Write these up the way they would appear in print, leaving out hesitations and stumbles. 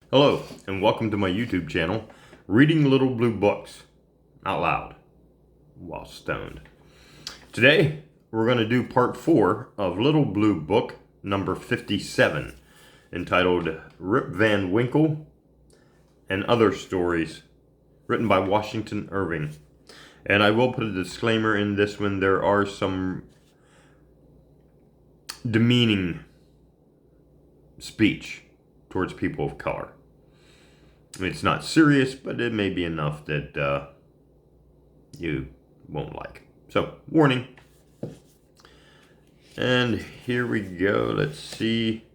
Hello, and welcome to my YouTube channel, Reading Little Blue Books out loud while stoned. Today, we're going to do part 4 of Little Blue Book number 57, entitled Rip Van Winkle and Other Stories, written by Washington Irving. And I will put a disclaimer in this one. There are some demeaning speech towards people of color. It's not serious, but it may be enough that you won't like. So, warning. And here we go. Let's see.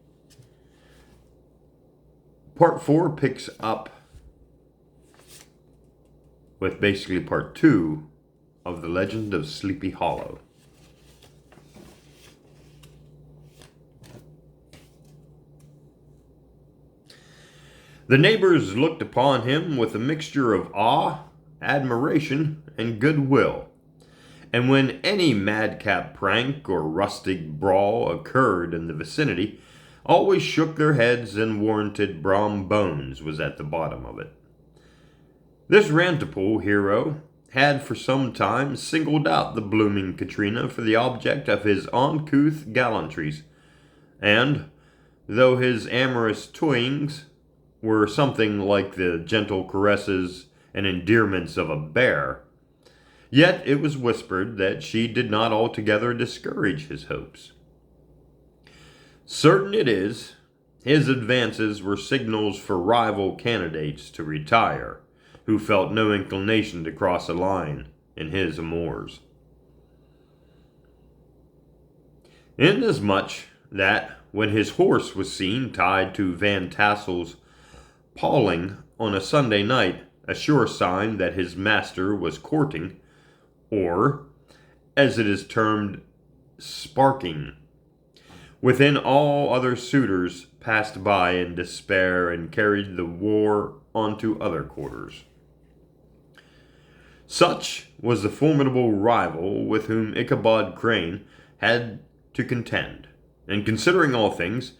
Part 4 picks up with basically part 2 of The Legend of Sleepy Hollow. The neighbors looked upon him with a mixture of awe, admiration, and goodwill, and when any madcap prank or rustic brawl occurred in the vicinity, always shook their heads and warranted Brom Bones was at the bottom of it. This Rantipole hero had for some time singled out the blooming Katrina for the object of his uncouth gallantries, and, though his amorous toyings were something like the gentle caresses and endearments of a bear, yet it was whispered that she did not altogether discourage his hopes. Certain it is, his advances were signals for rival candidates to retire, who felt no inclination to cross a line in his amours. Inasmuch that, when his horse was seen tied to Van Tassel's palling on a Sunday night, a sure sign that his master was courting, or, as it is termed, sparking. Within all other suitors passed by in despair and carried the war onto other quarters. Such was the formidable rival with whom Ichabod Crane had to contend, and considering all things,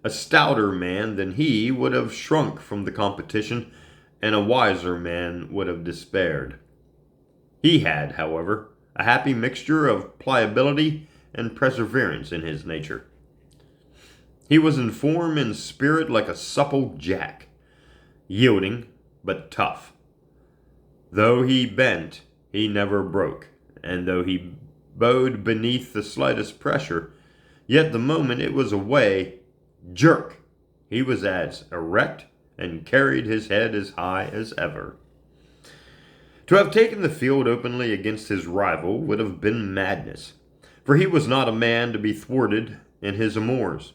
a stouter man than he would have shrunk from the competition, and a wiser man would have despaired. He had, however, a happy mixture of pliability and perseverance in his nature. He was in form and spirit like a supple jack, yielding but tough. Though he bent, he never broke, and though he bowed beneath the slightest pressure, yet the moment it was away, jerk, he was as erect and carried his head as high as ever. To have taken the field openly against his rival would have been madness, for he was not a man to be thwarted in his amours,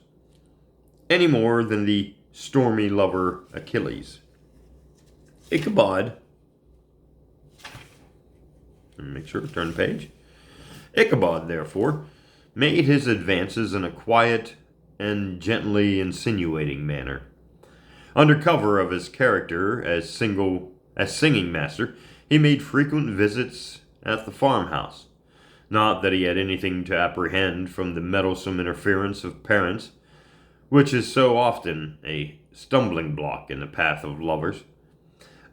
any more than the stormy lover Achilles. Ichabod, make sure to turn the page. Ichabod, therefore, made his advances in a quiet and gently insinuating manner. Under cover of his character as singing master, he made frequent visits at the farmhouse. Not that he had anything to apprehend from the meddlesome interference of parents, which is so often a stumbling block in the path of lovers.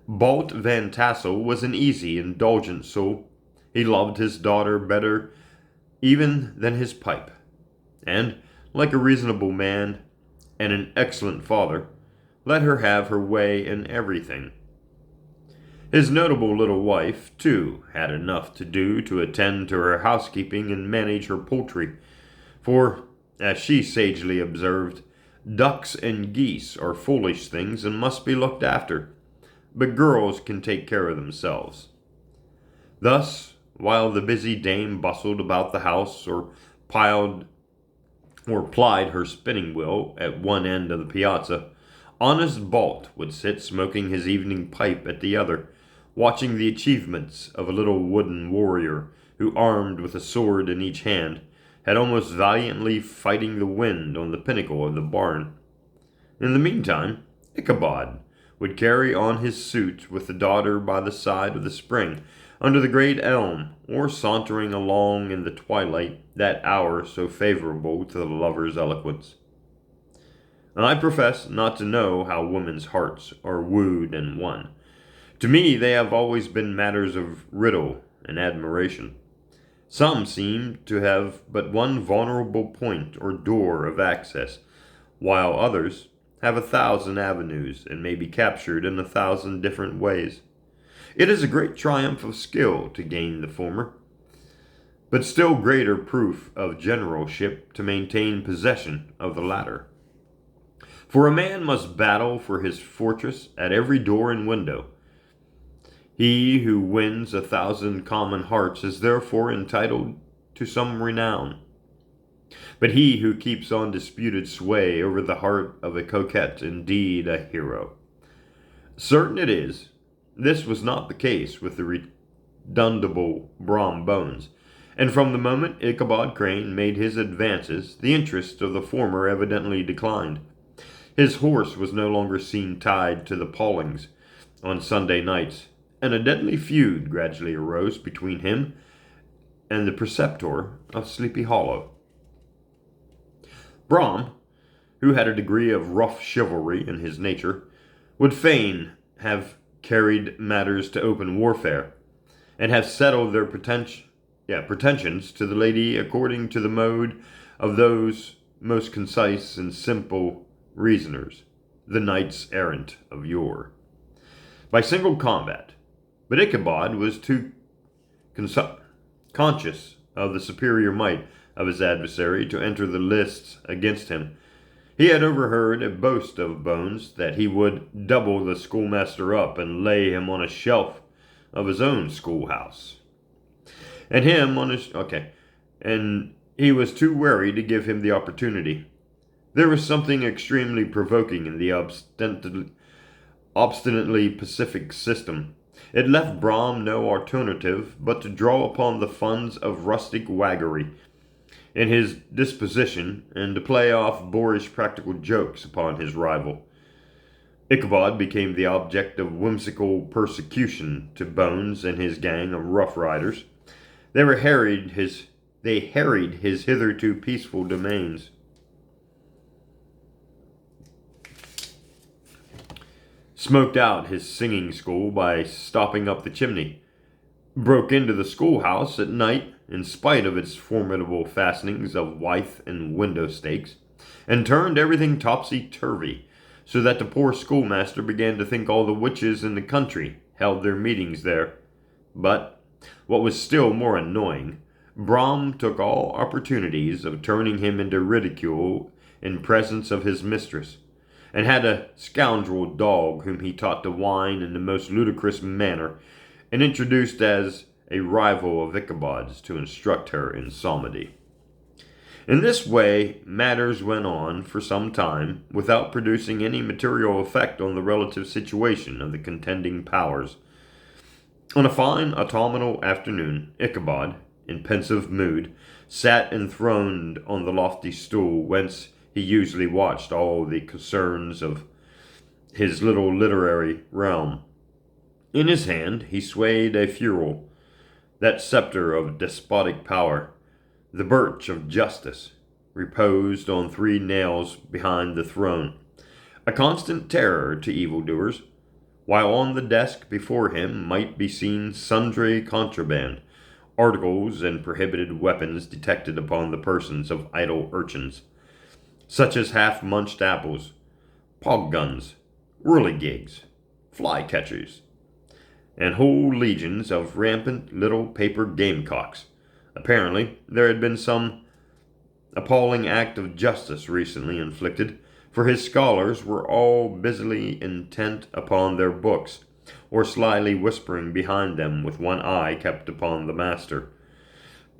Balt Van Tassel was an easy, indulgent soul. He loved his daughter better even than his pipe, and, like a reasonable man and an excellent father, let her have her way in everything. His notable little wife, too, had enough to do to attend to her housekeeping and manage her poultry, for, as she sagely observed, ducks and geese are foolish things and must be looked after, but girls can take care of themselves. Thus, while the busy dame bustled about the house or plied her spinning wheel at one end of the piazza, honest Balt would sit smoking his evening pipe at the other, watching the achievements of a little wooden warrior who, armed with a sword in each hand, had almost valiantly fighting the wind on the pinnacle of the barn. In the meantime, Ichabod would carry on his suit with the daughter by the side of the spring, under the great elm, or sauntering along in the twilight, that hour so favorable to the lover's eloquence. I profess not to know how women's hearts are wooed and won. To me, they have always been matters of riddle and admiration. Some seem to have but one vulnerable point or door of access, while others have 1,000 avenues and may be captured in 1,000 different ways. It is a great triumph of skill to gain the former, but still greater proof of generalship to maintain possession of the latter. For a man must battle for his fortress at every door and window. He who wins 1,000 common hearts is therefore entitled to some renown. But he who keeps undisputed sway over the heart of a coquette indeed a hero. Certain it is, this was not the case with the redundable Brom Bones, and from the moment Ichabod Crane made his advances, the interest of the former evidently declined. His horse was no longer seen tied to the paulings on Sunday nights, and a deadly feud gradually arose between him and the preceptor of Sleepy Hollow. Brom, who had a degree of rough chivalry in his nature, would fain have carried matters to open warfare, and have settled their pretensions to the lady according to the mode of those most concise and simple reasoners, the knights errant of yore, by single combat. But Ichabod was too conscious of the superior might of his adversary to enter the lists against him. He had overheard a boast of Bones that he would double the schoolmaster up and lay him on a shelf of his own schoolhouse. And he was too wary to give him the opportunity. There was something extremely provoking in the obstinately pacific system. It left Brom no alternative but to draw upon the funds of rustic waggery in his disposition and to play off boorish practical jokes upon his rival. Ichabod became the object of whimsical persecution to Bones and his gang of rough riders. They harried his hitherto peaceful domains. Smoked out his singing school by stopping up the chimney, broke into the schoolhouse at night in spite of its formidable fastenings of withe and window stakes, and turned everything topsy-turvy, so that the poor schoolmaster began to think all the witches in the country held their meetings there. But, what was still more annoying, Brom took all opportunities of turning him into ridicule in presence of his mistress, and had a scoundrel dog whom he taught to whine in the most ludicrous manner, and introduced as a rival of Ichabod's to instruct her in psalmody. In this way matters went on for some time without producing any material effect on the relative situation of the contending powers. On a fine autumnal afternoon, Ichabod, in pensive mood, sat enthroned on the lofty stool whence he usually watched all the concerns of his little literary realm. In his hand he swayed a ferule, that scepter of despotic power, the birch of justice, reposed on 3 nails behind the throne, a constant terror to evildoers, while on the desk before him might be seen sundry contraband, articles and prohibited weapons detected upon the persons of idle urchins, such as half-munched apples, pog guns, whirligigs, fly-catchers, and whole legions of rampant little paper gamecocks. Apparently, there had been some appalling act of justice recently inflicted, for his scholars were all busily intent upon their books, or slyly whispering behind them with one eye kept upon the master.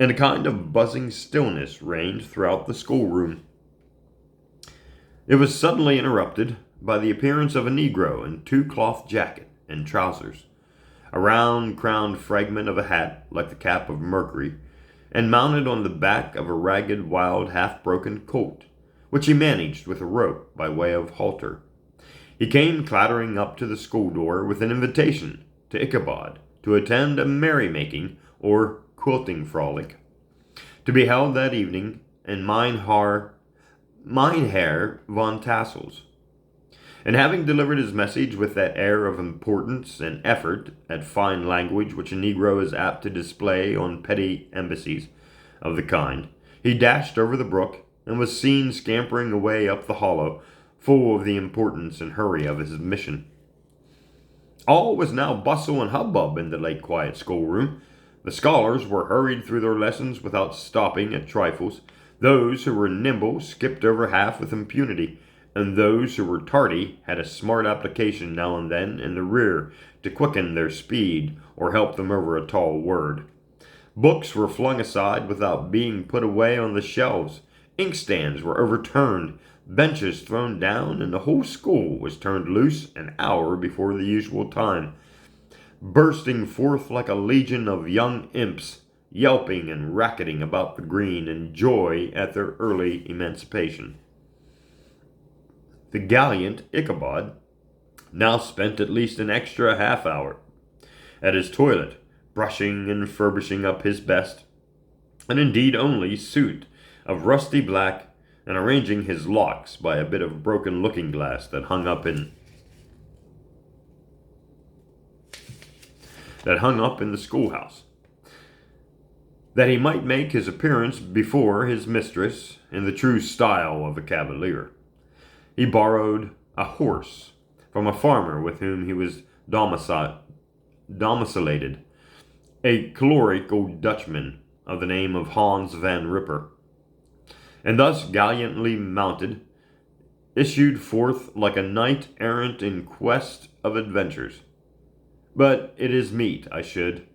And a kind of buzzing stillness reigned throughout the schoolroom. It was suddenly interrupted by the appearance of a Negro in 2 cloth jacket and trousers, a round-crowned fragment of a hat like the cap of Mercury, and mounted on the back of a ragged, wild, half-broken colt, which he managed with a rope by way of halter. He came clattering up to the school door with an invitation to Ichabod to attend a merrymaking or quilting frolic, to be held that evening in Mynheer von Tassels. And having delivered his message with that air of importance and effort at fine language which a Negro is apt to display on petty embassies of the kind, he dashed over the brook and was seen scampering away up the hollow, full of the importance and hurry of his mission. All was now bustle and hubbub in the late quiet schoolroom. The scholars were hurried through their lessons without stopping at trifles. Those who were nimble skipped over half with impunity, and those who were tardy had a smart application now and then in the rear to quicken their speed or help them over a tall word. Books were flung aside without being put away on the shelves. Inkstands were overturned, benches thrown down, and the whole school was turned loose an hour before the usual time, bursting forth like a legion of young imps, yelping and racketing about the green in joy at their early emancipation. The gallant Ichabod now spent at least an extra half hour at his toilet, brushing and furbishing up his best, and indeed only, suit of rusty black, and arranging his locks by a bit of broken looking-glass that hung up in the schoolhouse, that he might make his appearance before his mistress in the true style of a cavalier. He borrowed a horse from a farmer with whom he was domiciliated, a choleric old Dutchman of the name of Hans van Ripper, and thus gallantly mounted, issued forth like a knight-errant in quest of adventures. But it is meet I should,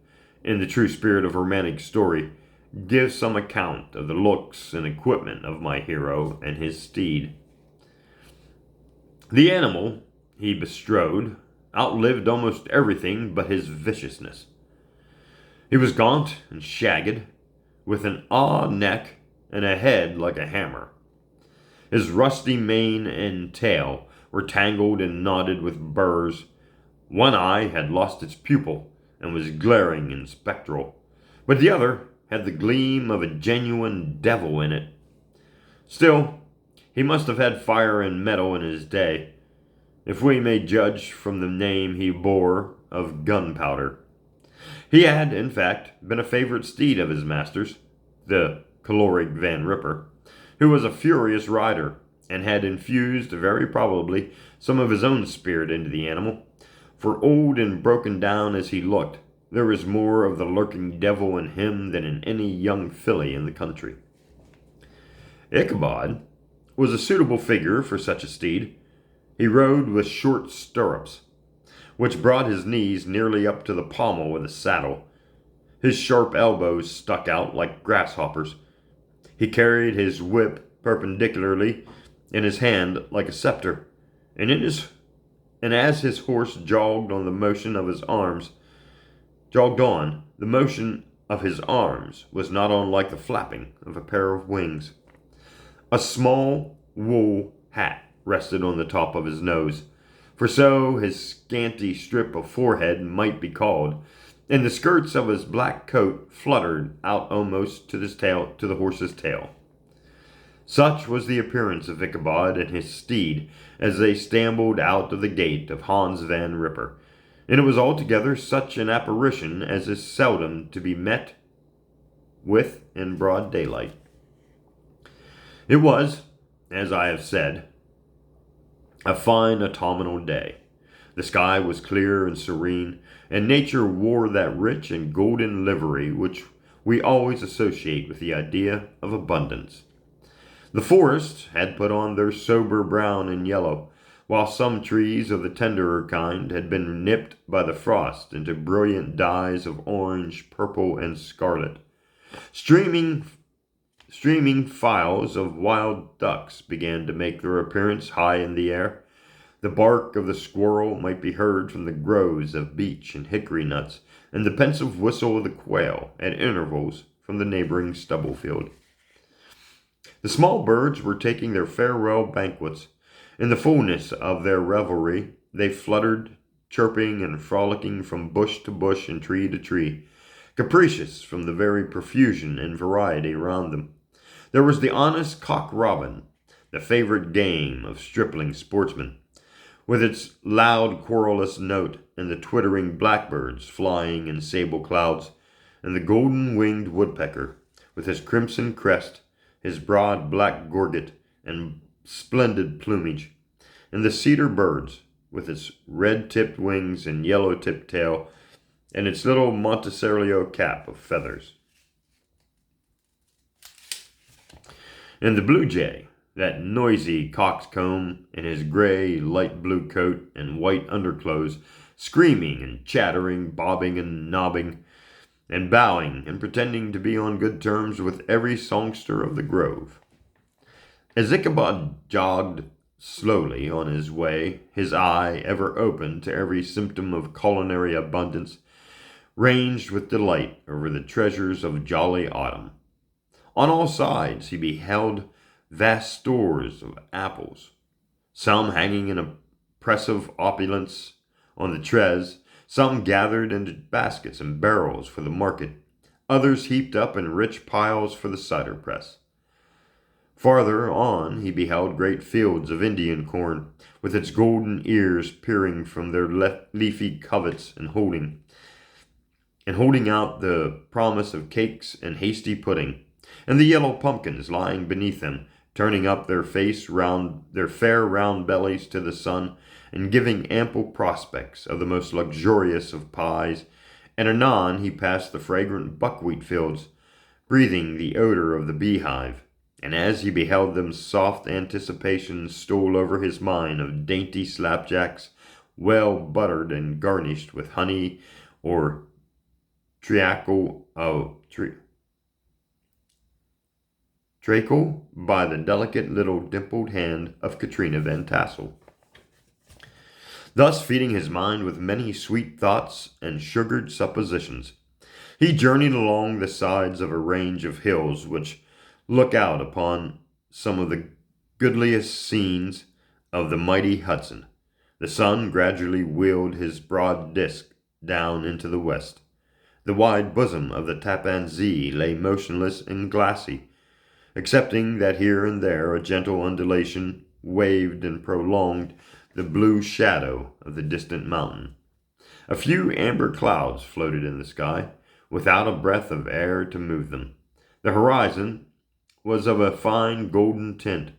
in the true spirit of romantic story, give some account of the looks and equipment of my hero and his steed. The animal he bestrode outlived almost everything but his viciousness. He was gaunt and shagged, with an odd neck and a head like a hammer. His rusty mane and tail were tangled and knotted with burrs. One eye had lost its pupil and was glaring and spectral, but the other had the gleam of a genuine devil in it. Still, he must have had fire and metal in his day, if we may judge from the name he bore of Gunpowder. He had, in fact, been a favorite steed of his master's, the choleric Van Ripper, who was a furious rider, and had infused, very probably, some of his own spirit into the animal, for old and broken down as he looked, there was more of the lurking devil in him than in any young filly in the country. Ichabod was a suitable figure for such a steed. He rode with short stirrups, which brought his knees nearly up to the pommel of the saddle. His sharp elbows stuck out like grasshoppers. He carried his whip perpendicularly in his hand like a scepter, and as his horse jogged on, the motion of his arms was not unlike the flapping of a pair of wings. A small wool hat rested on the top of his nose, for so his scanty strip of forehead might be called, and the skirts of his black coat fluttered out almost to the horse's tail. Such was the appearance of Ichabod and his steed as they stambled out of the gate of Hans van Ripper, and it was altogether such an apparition as is seldom to be met with in broad daylight. It was, as I have said, a fine autumnal day. The sky was clear and serene, and nature wore that rich and golden livery which we always associate with the idea of abundance. The forests had put on their sober brown and yellow, while some trees of the tenderer kind had been nipped by the frost into brilliant dyes of orange, purple, and scarlet. Streaming files of wild ducks began to make their appearance high in the air. The bark of the squirrel might be heard from the groves of beech and hickory nuts, and the pensive whistle of the quail at intervals from the neighboring stubble field. The small birds were taking their farewell banquets. In the fullness of their revelry, they fluttered, chirping and frolicking from bush to bush and tree to tree, capricious from the very profusion and variety around them. There was the honest cock robin, the favorite game of stripling sportsmen, with its loud querulous note and the twittering blackbirds flying in sable clouds, and the golden-winged woodpecker with his crimson crest, his broad black gorget and splendid plumage, and the cedar birds with its red-tipped wings and yellow-tipped tail, and its little Monteserlio cap of feathers. And the blue jay, that noisy coxcomb in his gray light blue coat and white underclothes, screaming and chattering, bobbing and nobbing, and bowing and pretending to be on good terms with every songster of the grove. As Ichabod jogged slowly on his way, his eye, ever open to every symptom of culinary abundance, ranged with delight over the treasures of jolly autumn. On all sides he beheld vast stores of apples, some hanging in oppressive opulence on the trees, some gathered into baskets and barrels for the market, others heaped up in rich piles for the cider press. Farther on he beheld great fields of Indian corn, with its golden ears peering from their leafy coverts and holding out the promise of cakes and hasty pudding, and the yellow pumpkins lying beneath them, turning up their fair round bellies to the sun, and giving ample prospects of the most luxurious of pies. And anon he passed the fragrant buckwheat fields, breathing the odor of the beehive, and as he beheld them, soft anticipations stole over his mind of dainty slapjacks, well buttered and garnished with honey or treacle by the delicate little dimpled hand of Katrina Van Tassel. Thus feeding his mind with many sweet thoughts and sugared suppositions, he journeyed along the sides of a range of hills which look out upon some of the goodliest scenes of the mighty Hudson. The sun gradually wheeled his broad disk down into the west. The wide bosom of the Tappan Zee lay motionless and glassy, excepting that here and there a gentle undulation waved and prolonged the blue shadow of the distant mountain. A few amber clouds floated in the sky, without a breath of air to move them. The horizon was of a fine golden tint,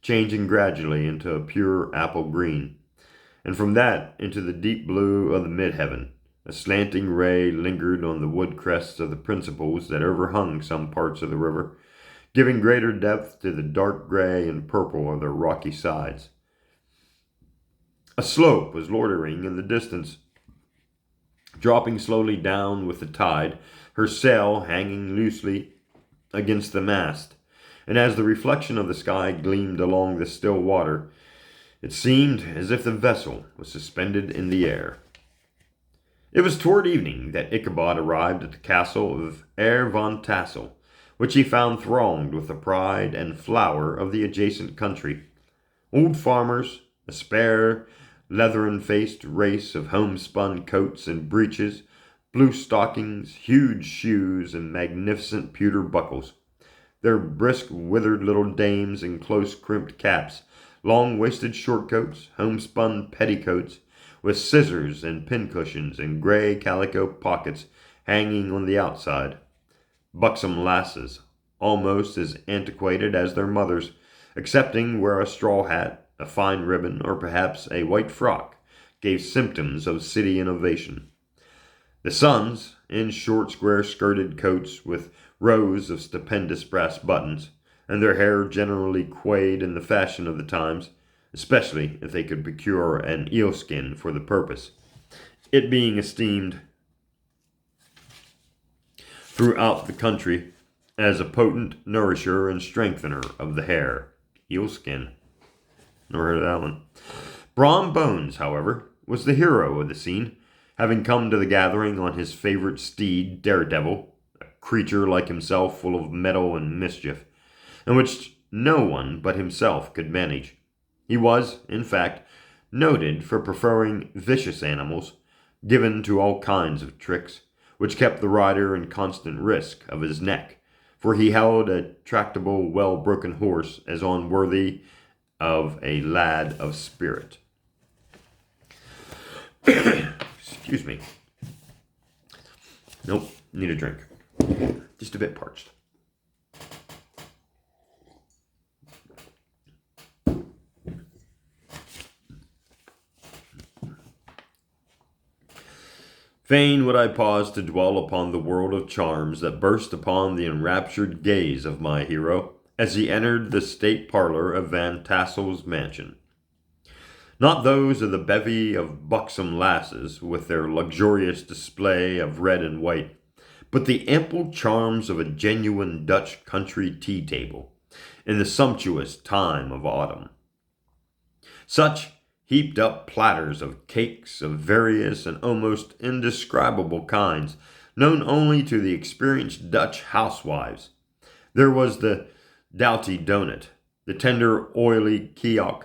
changing gradually into a pure apple green, and from that into the deep blue of the mid-heaven. A slanting ray lingered on the wood crests of the principles that overhung some parts of the river, giving greater depth to the dark gray and purple of their rocky sides. A slope was loitering in the distance, dropping slowly down with the tide, her sail hanging loosely against the mast, and as the reflection of the sky gleamed along the still water, it seemed as if the vessel was suspended in the air. It was toward evening that Ichabod arrived at the castle of Herr von Tassel, which he found thronged with the pride and flower of the adjacent country. Old farmers, a spare, leathern-faced race of homespun coats and breeches, blue stockings, huge shoes, and magnificent pewter buckles. Their brisk, withered little dames in close-crimped caps, long-waisted short-coats, homespun petticoats, with scissors and pincushions and gray calico pockets hanging on the outside. Buxom lasses, almost as antiquated as their mothers, excepting where a straw hat, a fine ribbon, or perhaps a white frock, gave symptoms of city innovation. The sons, in short square-skirted coats with rows of stupendous brass buttons, and their hair generally coiffed in the fashion of the times, especially if they could procure an eel-skin for the purpose, it being esteemed throughout the country as a potent nourisher and strengthener of the hair. Eel-skin. Never heard of that one. Brom Bones, however, was the hero of the scene, having come to the gathering on his favorite steed, Daredevil, a creature like himself full of mettle and mischief, and which no one but himself could manage. He was, in fact, noted for preferring vicious animals, given to all kinds of tricks, which kept the rider in constant risk of his neck, for he held a tractable, well-broken horse as unworthy of a lad of spirit. Excuse me. Nope, need a drink. Just a bit parched. Fain would I pause to dwell upon the world of charms that burst upon the enraptured gaze of my hero as he entered the state parlor of Van Tassel's mansion. Not those of the bevy of buxom lasses with their luxurious display of red and white, but the ample charms of a genuine Dutch country tea table in the sumptuous time of autumn. Such heaped up platters of cakes of various and almost indescribable kinds, known only to the experienced Dutch housewives. There was the doughty donut, the tender, oily koek,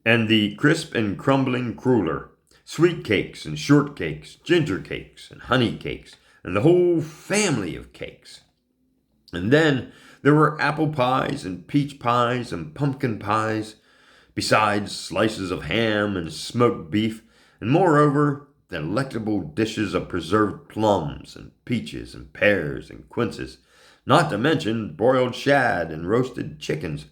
and the crisp and crumbling cruller, sweet cakes and short cakes, ginger cakes and honey cakes, and the whole family of cakes. And then there were apple pies and peach pies and pumpkin pies, besides slices of ham and smoked beef, and moreover, delectable dishes of preserved plums and peaches and pears and quinces, not to mention broiled shad and roasted chickens,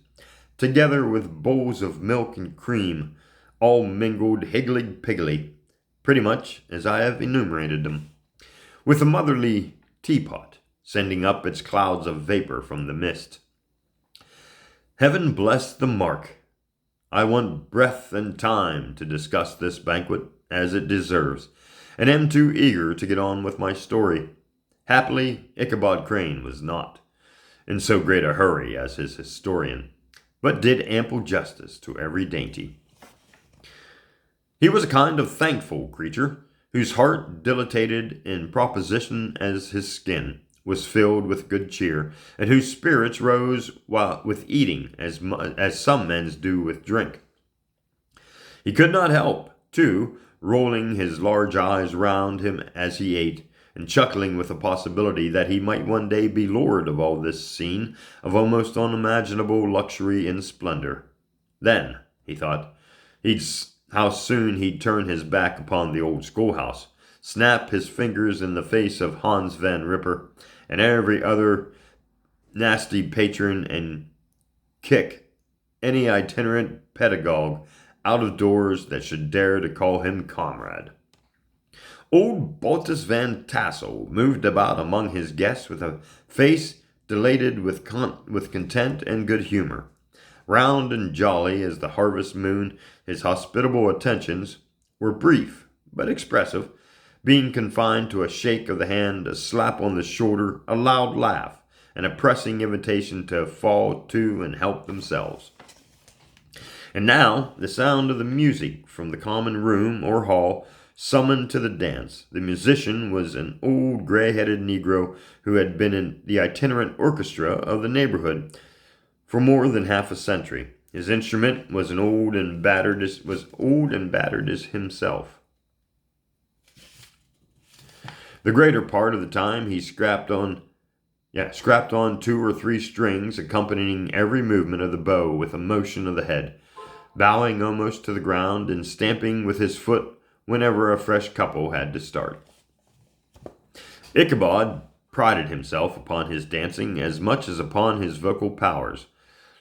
together with bowls of milk and cream, all mingled higgledy-piggledy, pretty much as I have enumerated them, with a motherly teapot sending up its clouds of vapor from the mist. Heaven bless the mark! I want breath and time to discuss this banquet as it deserves, and am too eager to get on with my story. Happily, Ichabod Crane was not in so great a hurry as his historian, but did ample justice to every dainty. He was a kind of thankful creature, whose heart, dilated in proposition as his skin, was filled with good cheer, and whose spirits rose with eating as some men's do with drink. He could not help, too, rolling his large eyes round him as he ate, and chuckling with the possibility that he might one day be lord of all this scene of almost unimaginable luxury and splendor. Then, he thought, how soon he'd turn his back upon the old schoolhouse, snap his fingers in the face of Hans Van Ripper and every other nasty patron, and kick any itinerant pedagogue out of doors that should dare to call him comrade. Old Baltus Van Tassel moved about among his guests with a face dilated with content and good humor. Round and jolly as the harvest moon, his hospitable attentions were brief but expressive, being confined to a shake of the hand, a slap on the shoulder, a loud laugh, and a pressing invitation to fall to and help themselves. And now the sound of the music from the common room or hall summoned to the dance. The musician was an old gray-headed Negro who had been in the itinerant orchestra of the neighborhood for more than half a century. His instrument was old and battered as himself. The greater part of the time he scrapped on 2 or 3 strings, accompanying every movement of the bow with a motion of the head, bowing almost to the ground and stamping with his foot whenever a fresh couple had to start. Ichabod prided himself upon his dancing as much as upon his vocal powers.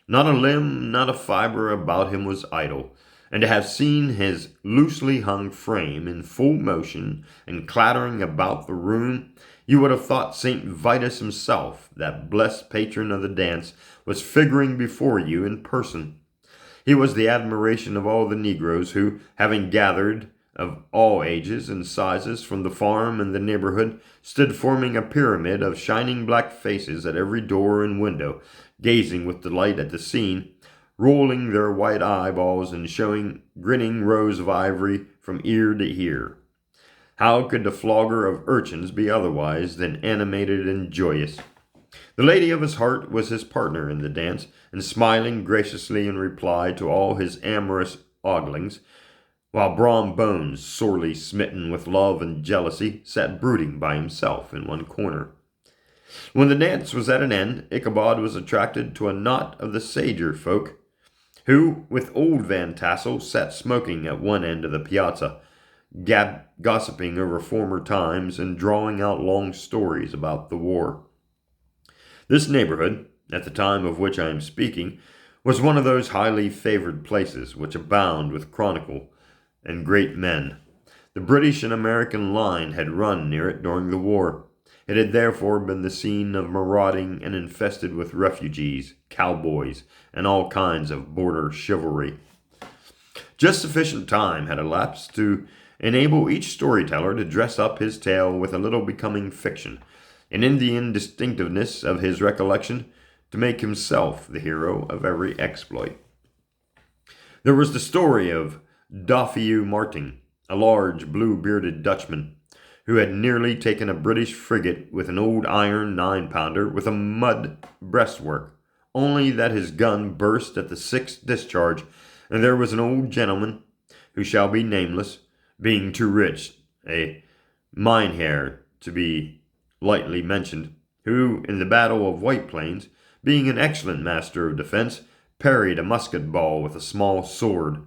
Not a limb, not a fiber about him was idle, and to have seen his loosely hung frame in full motion and clattering about the room, you would have thought St. Vitus himself, that blessed patron of the dance, was figuring before you in person. He was the admiration of all the Negroes who, having gathered of all ages and sizes from the farm and the neighborhood, stood forming a pyramid of shining black faces at every door and window, gazing with delight at the scene, rolling their white eyeballs and showing grinning rows of ivory from ear to ear. How could the flogger of urchins be otherwise than animated and joyous? The lady of his heart was his partner in the dance, and smiling graciously in reply to all his amorous oglings, while Brom Bones, sorely smitten with love and jealousy, sat brooding by himself in one corner. When the dance was at an end, Ichabod was attracted to a knot of the sager folk, who, with old Van Tassel, sat smoking at one end of the piazza, gossiping over former times and drawing out long stories about the war. This neighborhood, at the time of which I am speaking, was one of those highly favored places which abound with chronicle and great men. The British and American line had run near it during the war. It had therefore been the scene of marauding and infested with refugees, cowboys, and all kinds of border chivalry. Just sufficient time had elapsed to enable each storyteller to dress up his tale with a little becoming fiction, and in the indistinctiveness of his recollection, to make himself the hero of every exploit. There was the story of Doffieu Martin, a large blue-bearded Dutchman, who had nearly taken a British frigate with an old iron 9-pounder with a mud breastwork, only that his gun burst at the 6th discharge, and there was an old gentleman, who shall be nameless, being too rich, a mynheer to be lightly mentioned, who, in the Battle of White Plains, being an excellent master of defense, parried a musket ball with a small sword,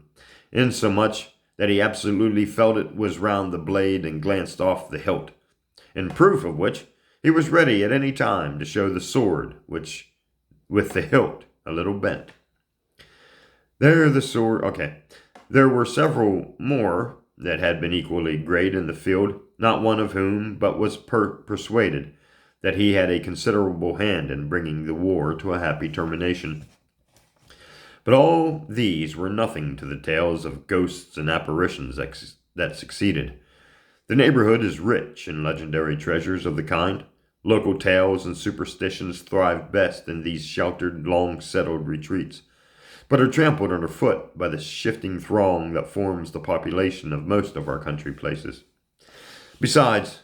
insomuch that he absolutely felt it was round the blade and glanced off the hilt, in proof of which he was ready at any time to show the sword, which with the hilt a little bent. There were several more that had been equally great in the field, not one of whom but was persuaded that he had a considerable hand in bringing the war to a happy termination. But all these were nothing to the tales of ghosts and apparitions that succeeded. The neighborhood is rich in legendary treasures of the kind. Local tales and superstitions thrive best in these sheltered, long-settled retreats, but are trampled underfoot by the shifting throng that forms the population of most of our country places. Besides,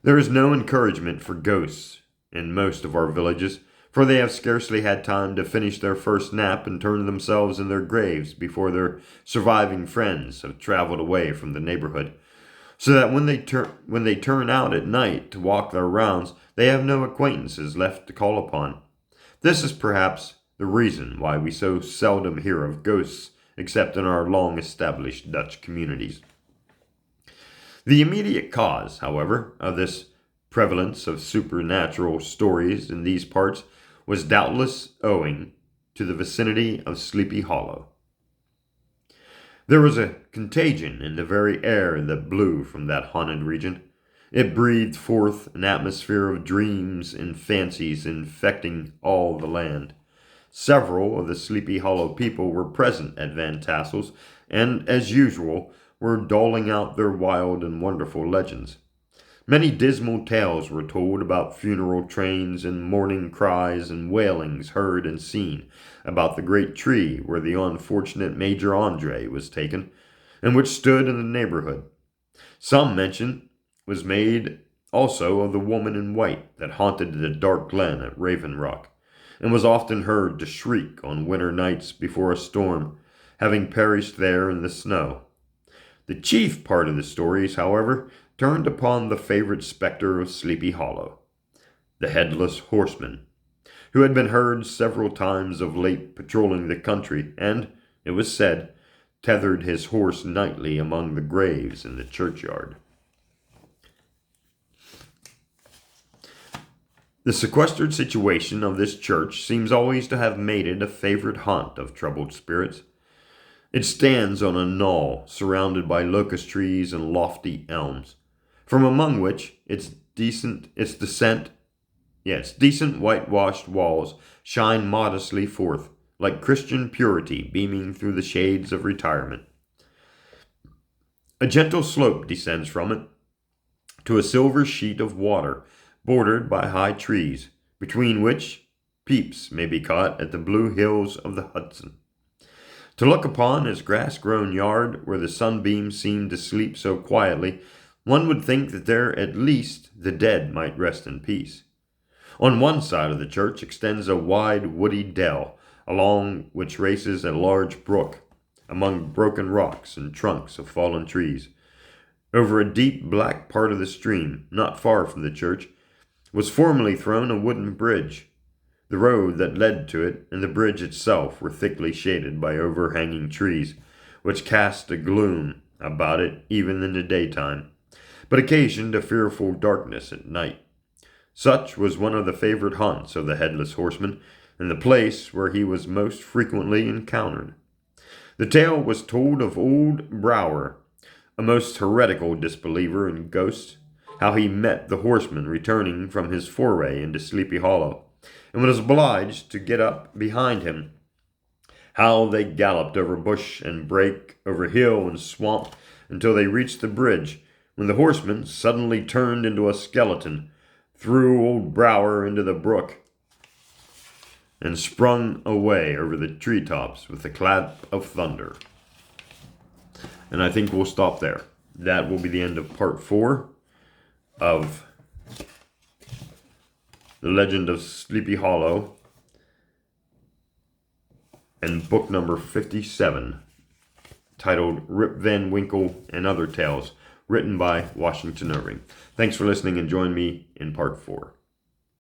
there is no encouragement for ghosts in most of our villages, for they have scarcely had time to finish their first nap and turn themselves in their graves before their surviving friends have traveled away from the neighborhood, so that when they turn out at night to walk their rounds, they have no acquaintances left to call upon. This is perhaps the reason why we so seldom hear of ghosts except in our long-established Dutch communities. The immediate cause, however, of this prevalence of supernatural stories in these parts was doubtless owing to the vicinity of Sleepy Hollow. There was a contagion in the very air that blew from that haunted region. It breathed forth an atmosphere of dreams and fancies infecting all the land. Several of the Sleepy Hollow people were present at Van Tassel's, and, as usual, were doling out their wild and wonderful legends. Many dismal tales were told about funeral trains and mourning cries and wailings heard and seen about the great tree where the unfortunate Major Andre was taken, and which stood in the neighborhood. Some mention was made also of the woman in white that haunted the dark glen at Raven Rock, and was often heard to shriek on winter nights before a storm, having perished there in the snow. The chief part of the stories, however, turned upon the favorite specter of Sleepy Hollow, the headless horseman, who had been heard several times of late patrolling the country, and, it was said, tethered his horse nightly among the graves in the churchyard. The sequestered situation of this church seems always to have made it a favorite haunt of troubled spirits. It stands on a knoll surrounded by locust trees and lofty elms, from among which its decent whitewashed walls shine modestly forth, like Christian purity beaming through the shades of retirement. A gentle slope descends from it to a silver sheet of water bordered by high trees, between which peeps may be caught at the blue hills of the Hudson. To look upon its grass-grown yard, where the sunbeams seem to sleep so quietly, one would think that there at least the dead might rest in peace. On one side of the church extends a wide woody dell, along which races a large brook, among broken rocks and trunks of fallen trees. Over a deep black part of the stream, not far from the church, was formerly thrown a wooden bridge. The road that led to it and the bridge itself were thickly shaded by overhanging trees, which cast a gloom about it even in the daytime, but occasioned a fearful darkness at night. Such was one of the favorite haunts of the headless horseman, and the place where he was most frequently encountered. The tale was told of old Brower, a most heretical disbeliever in ghosts, how he met the horseman returning from his foray into Sleepy Hollow, and was obliged to get up behind him. How they galloped over bush and brake, over hill and swamp, until they reached the bridge, when the horseman suddenly turned into a skeleton, threw old Brower into the brook, and sprung away over the treetops with a clap of thunder. And I think we'll stop there. That will be the end of part 4 of The Legend of Sleepy Hollow and book number 57, titled Rip Van Winkle and Other Tales, written by Washington Irving. Thanks for listening, and join me in part 4.